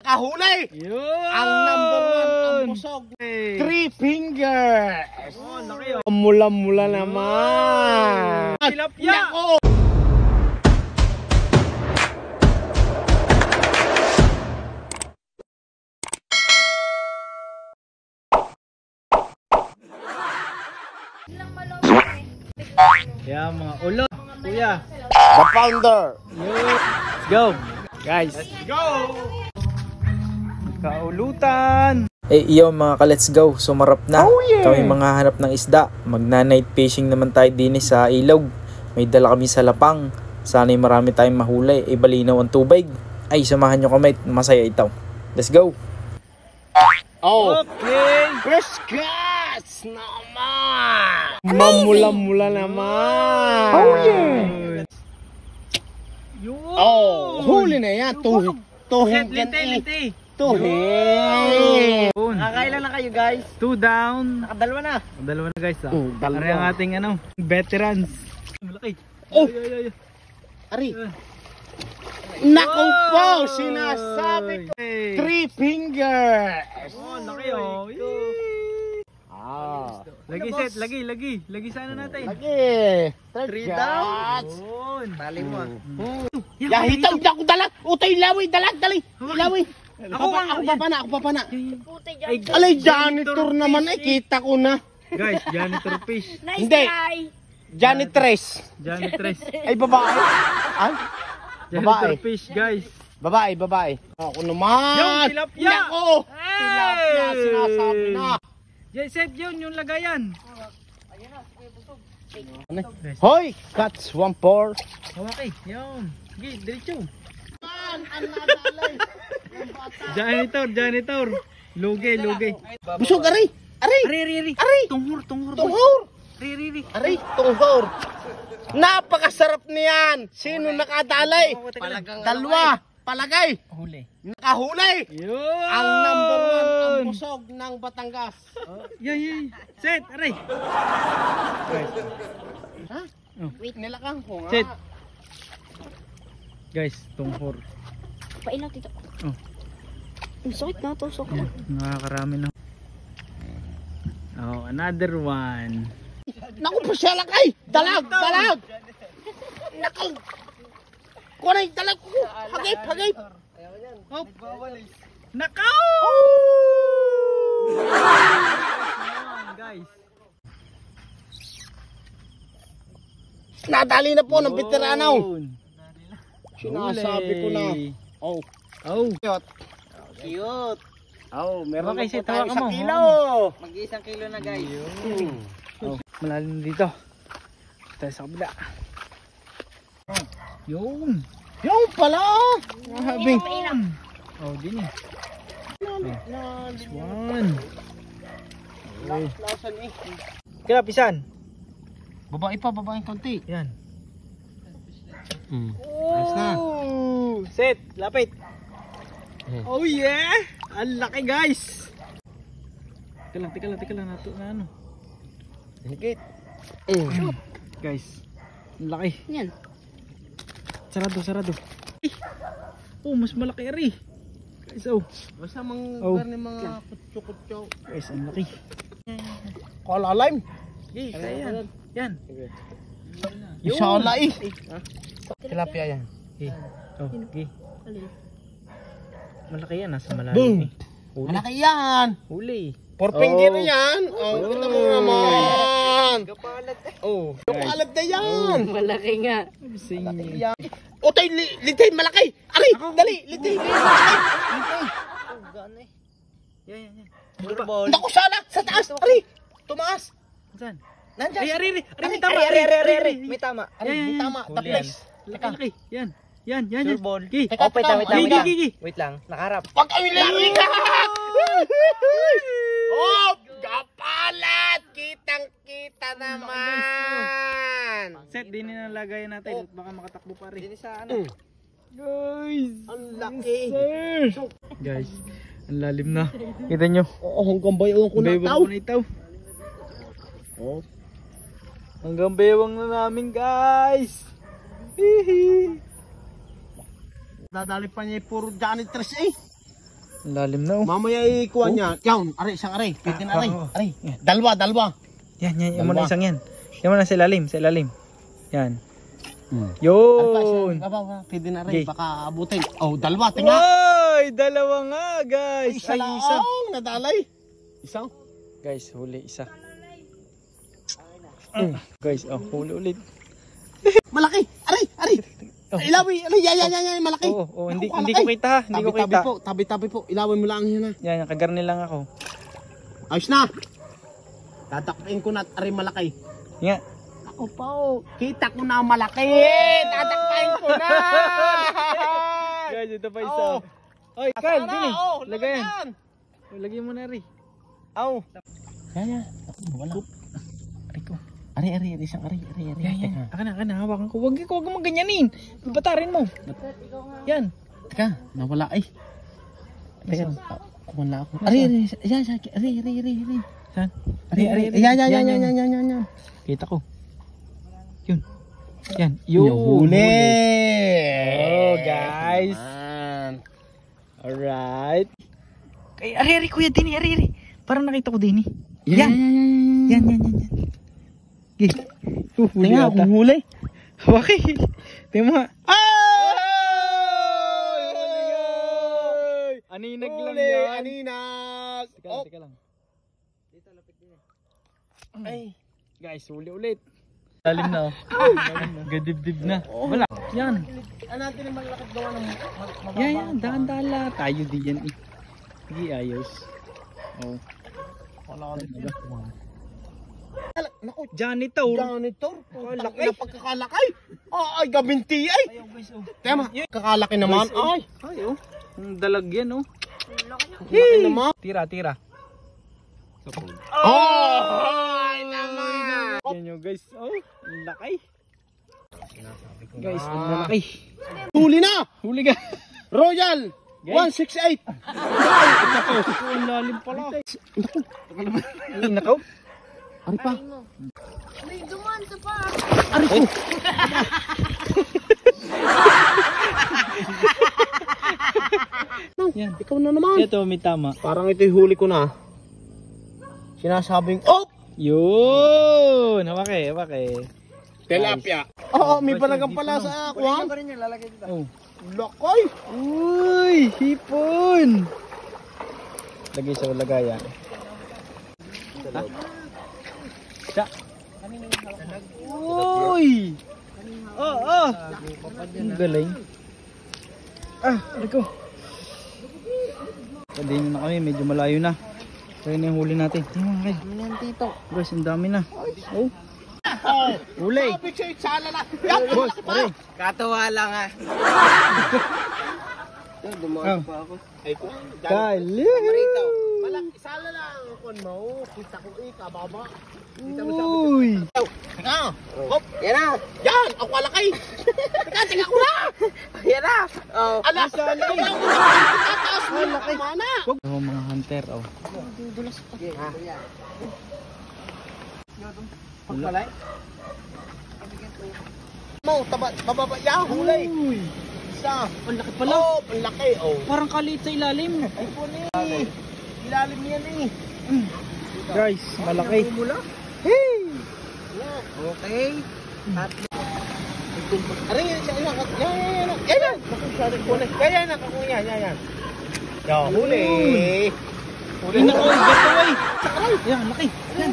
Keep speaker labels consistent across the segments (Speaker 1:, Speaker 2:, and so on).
Speaker 1: Nakahuli!
Speaker 2: Yun!
Speaker 1: Ang number 1 ang busog. 3 fingers.
Speaker 2: Oh, laki oh.
Speaker 1: Mula-mula naman.
Speaker 2: Tilapia!
Speaker 1: Nako!
Speaker 2: Kaya mga ulo, kuya.
Speaker 1: The founder.
Speaker 2: Let's go. Guys. Let's go. Kaulutan.
Speaker 3: Iyo mga ka-let's go, sumarap na. Kami mga hanap ng isda. Magna-night fishing naman tayo din sa ilog. May dala kami sa lapang. Sana'y marami tayong mahuli. Balinaw ang tubig. Ay, samahan nyo kami. Masaya ito. Let's go.
Speaker 1: Oh.
Speaker 2: Okay.
Speaker 1: First catch naman. Mamula-mula naman.
Speaker 2: Yun.
Speaker 1: Oh, huli na yan. Tuhig yan
Speaker 2: Linte.
Speaker 1: Tuhig.
Speaker 2: Nakakailan na kayo guys? 2 down. Nakadalawa na. Dalawa na guys.
Speaker 1: Dalawa.
Speaker 2: Ari ang ating veterans. Malaki.
Speaker 1: Oh.
Speaker 2: Ay.
Speaker 1: Ari. Naku po, sinasabi ko. 3 fingers.
Speaker 2: Oh, laki oh.
Speaker 1: Ah.
Speaker 2: Lagi set, lagi sana natin.
Speaker 1: Lagi.
Speaker 2: 3
Speaker 1: down.
Speaker 2: Yun. Tali mo ah.
Speaker 1: Yahita, ako dalag. Utay, lawi, dalag, dali. Lawi. Ako papana. Alay, janitor naman eh. Kita ko na.
Speaker 2: Guys, janitor fish.
Speaker 1: Hindi. Janitress.
Speaker 2: Janitress.
Speaker 1: Ay, babae. Ay?
Speaker 2: Janitor
Speaker 1: Babae.
Speaker 2: fish guys.
Speaker 1: Babae. Ako naman.
Speaker 2: Yung tilapia.
Speaker 1: Nako. Tilapia, sinasabi na.
Speaker 2: Yan, set yun, yung lagayan.
Speaker 1: Hoy, catch 1-4.
Speaker 2: Hawaki, yun. Sige, diretso.
Speaker 1: An,
Speaker 2: Janitor. Lugi.
Speaker 1: busog, Ari.
Speaker 2: Ari. Tunghur. Ari.
Speaker 1: Tunghor. Napakasarap niyan. Sino nakadalay? Dalawa. Palagay.
Speaker 2: Huli.
Speaker 1: Nakahuli.
Speaker 2: Yun.
Speaker 1: Ang number 1 ang busog ng Batangas.
Speaker 2: Yan. Set, Ari.
Speaker 1: Ha? Wait, nilakang ko nga.
Speaker 2: Set. Guys, tunghor.
Speaker 4: Pailaw dito.
Speaker 2: Oh.
Speaker 4: Ang sakit na, tusok na.
Speaker 2: Nakakarami na. Oh, another one.
Speaker 1: Naku po siya lakay. Dalag. Naku. Kuha yung dalag ko. Hagip.
Speaker 2: Hop. Nakaw! Guys.
Speaker 1: Nadali na po ng veterano. Sinasabi ko na. Oh. Cute. Oh, meron
Speaker 2: Okay,
Speaker 1: na po
Speaker 2: sit,
Speaker 1: tayo
Speaker 2: hawakan
Speaker 1: sa
Speaker 2: mo.
Speaker 1: kilo.
Speaker 4: Mag-1 kilo na guys.
Speaker 2: Oh, malalim dito. Tayo sa kabila. Yung
Speaker 1: pala.
Speaker 2: Habing. Oh, din eh. This one.
Speaker 1: Lasan eh.
Speaker 2: Kaya pisan.
Speaker 1: Babae konti.
Speaker 2: Yan.
Speaker 1: Ayos na.
Speaker 2: Set, lapit. Oh yeah! Ang laki guys. Teka lang nato na ano.
Speaker 1: Higit.
Speaker 2: Guys, ang laki.
Speaker 4: Yan.
Speaker 2: Sarado. Oh, mas malaki ari. Guys, oh.
Speaker 1: Basta mang
Speaker 2: Oh.
Speaker 1: garni mga kutso-kutso.
Speaker 2: Guys, ang laki.
Speaker 1: Kala lime.
Speaker 2: Yan.
Speaker 1: Isa lai. Tilapia yan.
Speaker 2: Oh, okay. Malaki yan, nasa
Speaker 1: Boom.
Speaker 2: malalim eh. Huli.
Speaker 1: Malaki yan.
Speaker 2: Huli.
Speaker 1: 4 finger yan. Oh, kita mo naman.
Speaker 2: Oh,
Speaker 1: Kapalat na yan.
Speaker 4: Malaki nga.
Speaker 2: Sing.
Speaker 1: Utay, litay, malaki. Ari, dali, litay.
Speaker 2: Yan.
Speaker 1: Naku, sala, sa taas. Ari, tumaas.
Speaker 2: Saan?
Speaker 1: Nandyan.
Speaker 2: Ay, ari. May tama.
Speaker 1: Ari, may tama. The
Speaker 2: Huli
Speaker 1: place.
Speaker 2: Laki. Yan.
Speaker 4: Sureball.
Speaker 2: Teka. Gi.
Speaker 4: Wait lang, nakaharap.
Speaker 1: Pag kami lalaki ka. Oh, kapalat. Kitang-kita naman.
Speaker 2: Set din na lagayan natin. Baka makatakbo pa rin.
Speaker 4: Sa ano?
Speaker 2: Guys.
Speaker 1: Ang laki.
Speaker 2: Guys, ang lalim na. Kita nyo.
Speaker 1: Oo, hanggang bayaw ko na
Speaker 2: Bewang
Speaker 1: tao.
Speaker 2: ko na itaw.
Speaker 1: Oh.
Speaker 2: Hanggang bewang na namin guys. Hihi.
Speaker 1: Dadali pa niya puro janitress eh.
Speaker 2: Ang lalim na oh.
Speaker 1: Mamaya ikuha niya. Yan, aray, isang aray. Pwede na aray. Aray. Dalawa.
Speaker 2: Yan, yan mo na isang yan. Yan mo na sa ilalim, sa ilalim. Yan.
Speaker 1: Yun.
Speaker 2: Yun.
Speaker 1: Pwede na
Speaker 2: Okay.
Speaker 1: aray. Baka abutin. Oh, dalawa. Tinga.
Speaker 2: Ay, dalawa nga guys.
Speaker 1: Isa
Speaker 2: Ay,
Speaker 1: lang.
Speaker 2: isa.
Speaker 1: Nadalay. Isang.
Speaker 2: Guys, huli isa. Guys, oh, huli ulit.
Speaker 1: Malaki. Aray.
Speaker 2: Oh.
Speaker 1: Ilawi. Aray, yan. Malaki.
Speaker 2: Oo, hindi
Speaker 1: Naku,
Speaker 2: ko
Speaker 1: kalaki.
Speaker 2: kita ha. Hindi ko
Speaker 1: Tabi-tabi
Speaker 2: kita.
Speaker 1: po. Tabi-tabi po. Ilawin mo lang yan ha.
Speaker 2: Yan, kagarni lang ako.
Speaker 1: Ayos na. Tatakpain ko na at aray malaki.
Speaker 2: Nga.
Speaker 1: Ako pa oh. Kita ko na malaki. Tatakpain ko na.
Speaker 2: Guys, ito pa isa.
Speaker 1: Oh.
Speaker 2: Oy, Carl, sini. Lagay yan.
Speaker 1: Lagayan.
Speaker 2: Lagyan mo na rin.
Speaker 1: Aw. Yan. Wala. Aray ko. Aray, isang aray.
Speaker 2: Yan. Akan na, hawakan ko. Huwag mo ganyanin. Batarin mo. Yan.
Speaker 1: Teka, nawala ay. Teka, kumala ako. Aray. Yan.
Speaker 2: Saan?
Speaker 1: Aray. Yan.
Speaker 2: Kita ko. Yun. Yan.
Speaker 1: Huli.
Speaker 2: Oh, guys.
Speaker 1: Man.
Speaker 2: Alright. Ay, ari, kuya, Dini, ari. Parang nakita ko, Dini.
Speaker 1: Yan.
Speaker 2: Okay. Huli
Speaker 1: Tingnan,
Speaker 2: ata.
Speaker 1: huli.
Speaker 2: Okay. Tingnan mo nga.
Speaker 1: Ay!
Speaker 2: Aninag lang
Speaker 1: Huli,
Speaker 2: yan.
Speaker 1: aninag.
Speaker 2: Teka lang.
Speaker 1: Ay.
Speaker 2: Guys, huli ulit. Lalim na, oh. Gadibdib na. Wala. Yan.
Speaker 1: Ano natin yung malakad gawa ng
Speaker 2: Yan. Dahan-dahan tayo di yan, eh. Hindi ayos. Oh.
Speaker 1: Naku,
Speaker 2: Janitor.
Speaker 1: janitor. Laki na pagkakalakay. Ay, gabinti ay. Tema, kakalaki naman. Ay.
Speaker 2: Ay, oh. Ang dalag yan, oh.
Speaker 1: Laki naman.
Speaker 2: Tira.
Speaker 1: Ay, naman.
Speaker 2: Yan yung guys. Oh, ang laki. Guys, ang laki.
Speaker 1: Huli na.
Speaker 2: Huli ka.
Speaker 1: Royal.
Speaker 2: Guys.
Speaker 1: 168.
Speaker 2: Ang lalim pala. Ay, nakaw.
Speaker 1: Ari pa.
Speaker 5: May duman sa pa.
Speaker 1: Ari ko.
Speaker 2: Yan.
Speaker 1: Ikaw na naman.
Speaker 2: Ito, may tama.
Speaker 1: Parang ito'y huli ko na. Sinasabing, oh!
Speaker 2: Yun! Hawake.
Speaker 1: Tilapia. Oo, may balagang pala sa kuwan.
Speaker 2: Oh.
Speaker 1: Lakay.
Speaker 2: Uy! Hipon! Lagay sa lagayan. Ha? Sa? Uy! Oh! Ang galing. Ano ko? Kadinin na kami, medyo malayo na. Kaya na yung huli natin. Tingnan kayo. Guys, ang dami na. Oh! Huli!
Speaker 1: Sabi sa'yo, sala na.
Speaker 2: Boss, pare.
Speaker 4: Katawa lang ha.
Speaker 2: Oh.
Speaker 1: Ay ko.
Speaker 2: Kali!
Speaker 1: Malak, sala lang. Kung mo, kita ko kababa.
Speaker 2: Uy!
Speaker 1: Teka. Hop.
Speaker 4: Yan na.
Speaker 1: Yan, ako alakay. Teka ko na.
Speaker 4: Yan na. Oh.
Speaker 1: Ala,
Speaker 2: Sala.
Speaker 1: tataas mo. Alakay. Mana.
Speaker 2: Oh, mga hunter, oh.
Speaker 1: Pagpalay. Mo, bababa yan, hulay.
Speaker 2: Uy!
Speaker 1: Isa.
Speaker 2: Ang laki pala.
Speaker 1: Oh, ang laki. Oh.
Speaker 2: Parang kaliit sa ilalim.
Speaker 1: Ay po ni. Ilalim yan eh.
Speaker 2: Guys, malaki.
Speaker 1: Hey!
Speaker 4: Okay.
Speaker 1: Aray, yan. Yan, nakakuha yan. Yan, huli.
Speaker 2: Huli na ko, gataway. Yan, laki.
Speaker 1: Yan.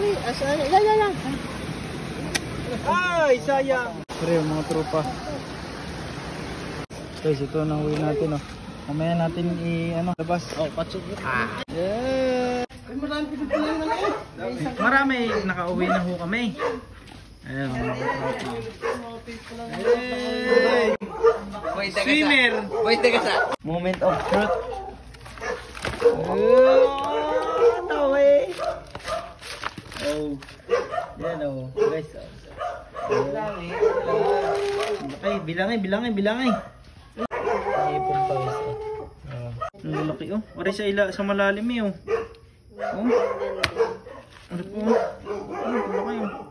Speaker 2: Ay, sayang. Pero mga tropa. Guys, ito na huli natin, oh. Mamaya natin labas.
Speaker 1: Oh, patsok.
Speaker 2: Yeah. Marami, nakauwi na ho kami. Ayan, mga tropa. Hey! Swimmer!
Speaker 4: Boy, teka sa.
Speaker 2: Moment of truth. Tawi! Oh. Yan, oh. Guys, oh. Okay, bilangin. Ipong pa guys. Ang laki, oh. Wari sa malalim eh, oh. Oh. Ano po? Ang laki, oh.